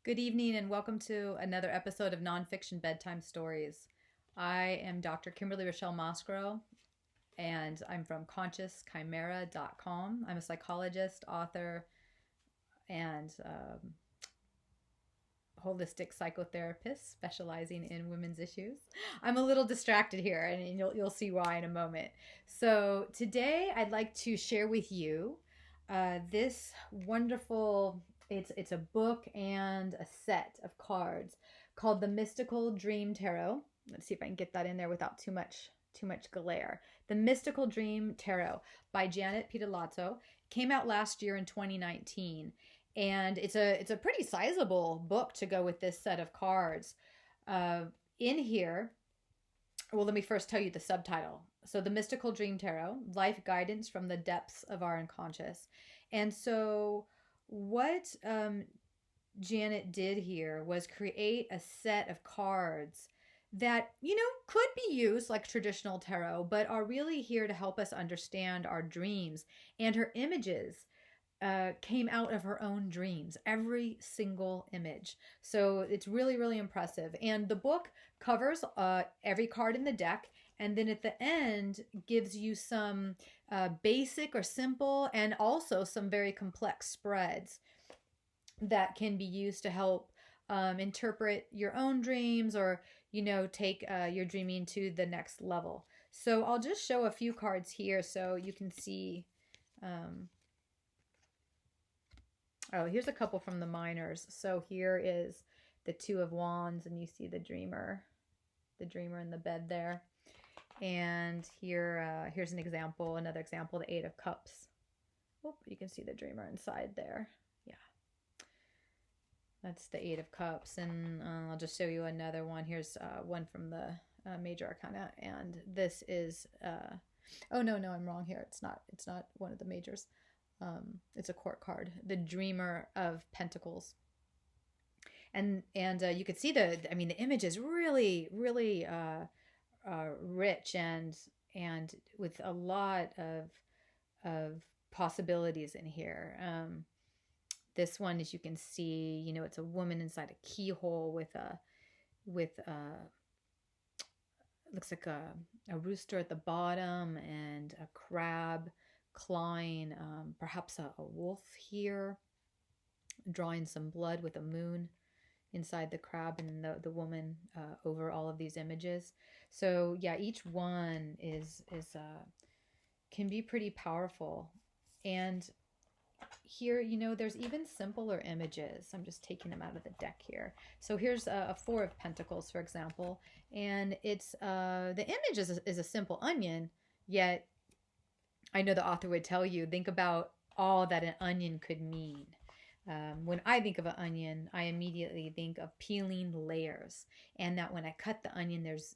Good evening and welcome to another episode of Nonfiction Bedtime Stories. I am Dr. KimberlyRMascaro and I'm from ConsciousChimera.com. I'm a psychologist, author, and holistic psychotherapist specializing in women's issues. I'm a little distracted here and you'll see why in a moment. So today I'd like to share with you this wonderful it's a book and a set of cards called the Mystical Dream Tarot. Let's see if I can get that in there without too much glare. The Mystical Dream Tarot by Janet Piedolazzo came out last year in 2019, and it's a pretty sizable book to go with this set of cards. In here, well, let me first tell you the subtitle. So, the Mystical Dream Tarot, Life Guidance from the Depths of Our Unconscious. And so what Janet did here was create a set of cards that, could be used like traditional tarot, but are really here to help us understand our dreams. And her images came out of her own dreams, every single image. So it's really, really impressive. And the book covers every card in the deck, and then at the end gives you some basic or simple and also some very complex spreads that can be used to help interpret your own dreams or, take your dreaming to the next level. So I'll just show a few cards here so you can see. Here's a couple from the minors. So here is the Two of Wands, and you see the dreamer in the bed there. And here's an example, another example, the Eight of Cups. Oh, you can see the dreamer inside there. Yeah. That's the Eight of Cups. And I'll just show you another one. Here's one from the Major Arcana. And this is, oh, no, I'm wrong here. It's not one of the majors. It's a court card, the Dreamer of Pentacles. And you could see the image is really, really rich and with a lot of possibilities in here. This one, as you can see, it's a woman inside a keyhole with looks like a rooster at the bottom and a crab clawing, perhaps a wolf here, drawing some blood with a moon inside the crab and the woman over all of these images. So yeah, each one is can be pretty powerful. And here, there's even simpler images. I'm just taking them out of the deck here. So here's a Four of Pentacles, for example, and it's the image is a simple onion, yet I know the author would tell you, think about all that an onion could mean. When I think of an onion, I immediately think of peeling layers, and that when I cut the onion, there's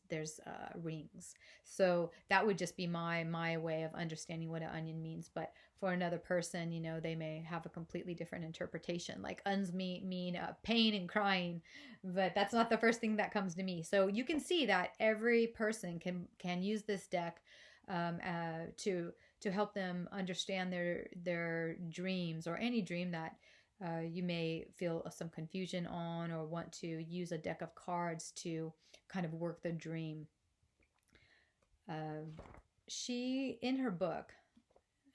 rings. So that would just be my way of understanding what an onion means. But for another person, they may have a completely different interpretation. Like onions mean pain and crying, but that's not the first thing that comes to me. So you can see that every person can use this deck to help them understand their dreams, or any dream that you may feel some confusion on, or want to use a deck of cards to kind of work the dream. She, in her book,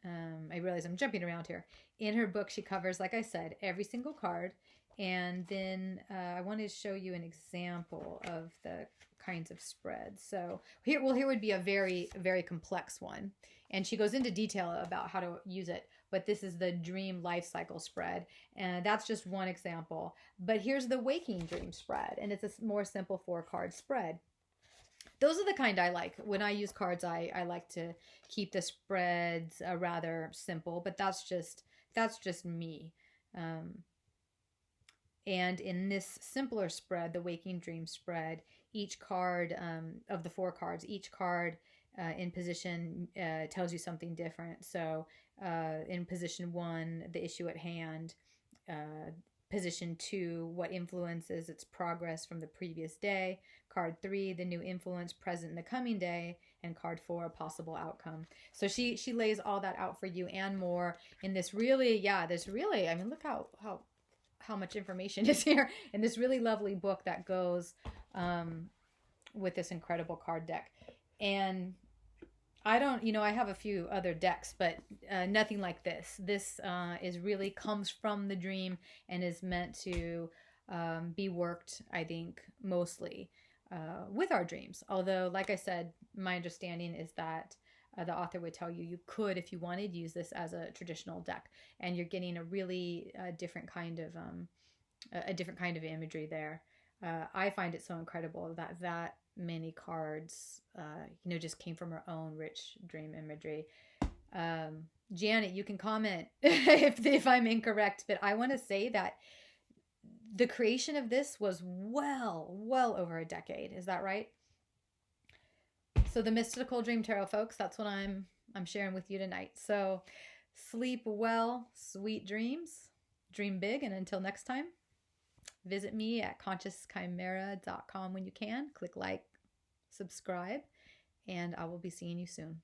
I realize I'm jumping around here. In her book, she covers, like I said, every single card. And then I wanted to show you an example of the kinds of spreads. So here would be a very, very complex one. And she goes into detail about how to use it. But this is the dream life cycle spread. And that's just one example. But here's the waking dream spread. And it's a more simple 4-card spread. Those are the kind I like. When I use cards, I like to keep the spreads rather simple. But that's just me. And in this simpler spread, the waking dream spread, each card of the 4 cards, each card in position tells you something different. So in position 1, the issue at hand. Position 2, what influences its progress from the previous day. Card 3, the new influence present in the coming day. And card 4, a possible outcome. So she lays all that out for you and more in this really, look how how much information is here in this really lovely book that goes with this incredible card deck. And I don't, I have a few other decks, but nothing like this. This is really comes from the dream and is meant to be worked, I think, mostly with our dreams. Although, like I said, my understanding is that the author would tell you you could, if you wanted, use this as a traditional deck, and you're getting a really different kind of imagery there. I find it so incredible that many cards, just came from her own rich dream imagery. Janet, you can comment if I'm incorrect, but I want to say that the creation of this was well over a decade. Is that right? So the Mystical Dream Tarot, folks, that's what I'm sharing with you tonight. So sleep well, sweet dreams, dream big, and until next time, visit me at consciouschimera.com when you can. Click like, subscribe, and I will be seeing you soon.